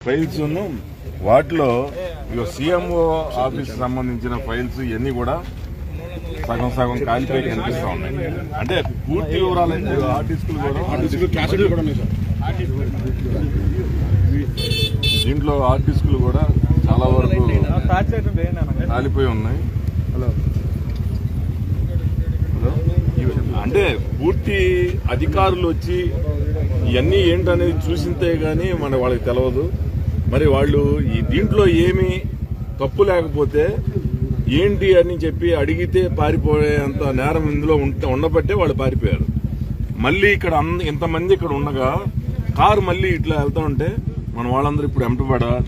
Files వాటిలో CMO office సంబంధించిన files ఇవన్నీ కూడా సగం సగం కాలిపోయి కనిపిస్తా ఉన్నాయి. అంటే పూర్తి వివరాలు దీంట్లో హార్డ్ డిస్కులు కూడా చాలా వరకు కాలిపోయి ఉన్నాయి. అంటే పూర్తి అధికారులు వచ్చి ఇవన్నీ ఏంటనేది చూసింతే గానీ వాళ్ళకి తెలియదు. మరి వాళ్ళు ఈ దీంట్లో ఏమి తప్పు లేకపోతే ఏంటి అని చెప్పి అడిగితే పారిపోయేంత నేరం ఇందులో ఉండబట్టే వాళ్ళు పారిపోయారు. మళ్ళీ ఇక్కడ ఇంతమంది ఇక్కడ ఉండగా కారు మళ్ళీ ఇట్లా వెళ్తా ఉంటే వాళ్ళందరూ ఇప్పుడు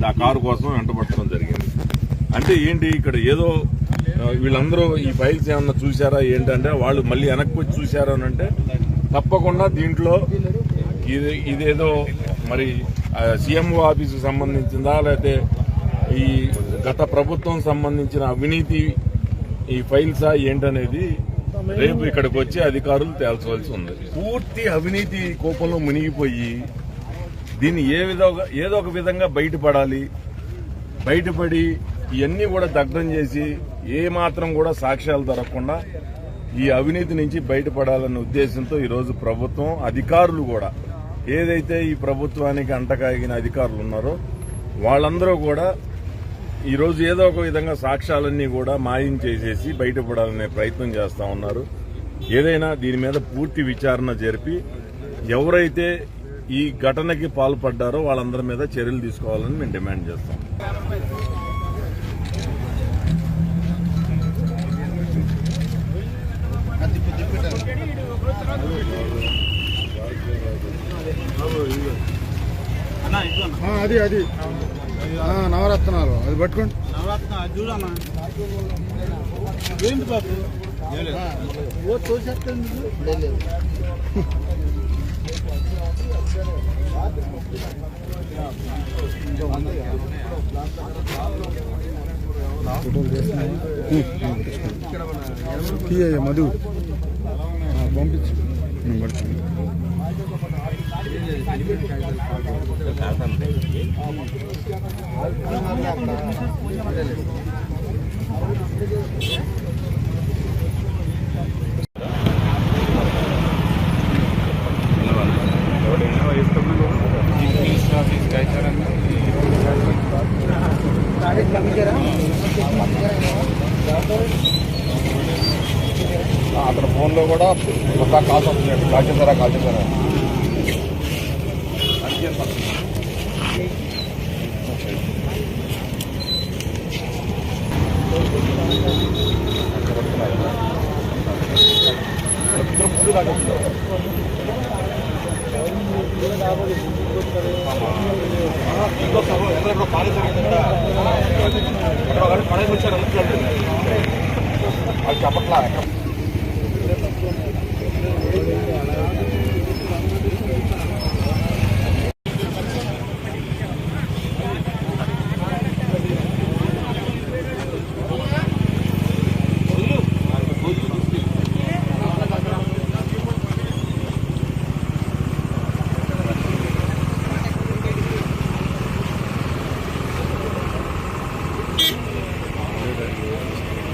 ఆ కారు కోసం వెంటబడటం జరిగింది. అంటే ఏంటి ఇక్కడ ఏదో వీళ్ళందరూ ఈ ఫైల్స్ ఏమన్నా చూసారా ఏంటంటే వాళ్ళు మళ్ళీ వెనక్కి వచ్చి చూసారా అని అంటే తప్పకుండా దీంట్లో ఇదేదో మరి సీఎంఓ ఆఫీసుకు సంబంధించిందా లేకపోతే ఈ గత ప్రభుత్వం సంబంధించిన అవినీతి ఈ ఫైల్సా ఏంటనేది రేపు ఇక్కడికి వచ్చి అధికారులు తేల్చవలసి ఉంది. పూర్తి అవినీతి కోపంలో మునిగిపోయి దీన్ని ఏదో ఒక విధంగా బయటపడి ఇవన్నీ కూడా దగ్ధం చేసి ఏ మాత్రం కూడా సాక్ష్యాలు దొరకకుండా ఈ అవినీతి నుంచి బయటపడాలనే ఉద్దేశంతో ఈరోజు ప్రభుత్వం అధికారులు కూడా ఏదైతే ఈ ప్రభుత్వానికి అంటకాగిన అధికారులు ఉన్నారో వాళ్ళందరూ కూడా ఈరోజు ఏదో ఒక విధంగా సాక్ష్యాలన్నీ కూడా మాయం చేసేసి బయటపడాలనే ప్రయత్నం చేస్తా ఉన్నారు. ఏదైనా దీని మీద పూర్తి విచారణ జరిపి ఎవరైతే ఈ ఘటనకి పాల్పడ్డారో వాళ్ళందరి మీద చర్యలు తీసుకోవాలని మేము డిమాండ్ చేస్తాం. అది నవరత్నాలు అది పట్టుకోండి. ఏంటి బాబు మధు పంపించు. అతని ఫోన్లో కూడా కొత్త కాల్స్ వస్తున్నాడు. కాల్ చేశారా పడేసి వచ్చారు అది చెప్పట్లా.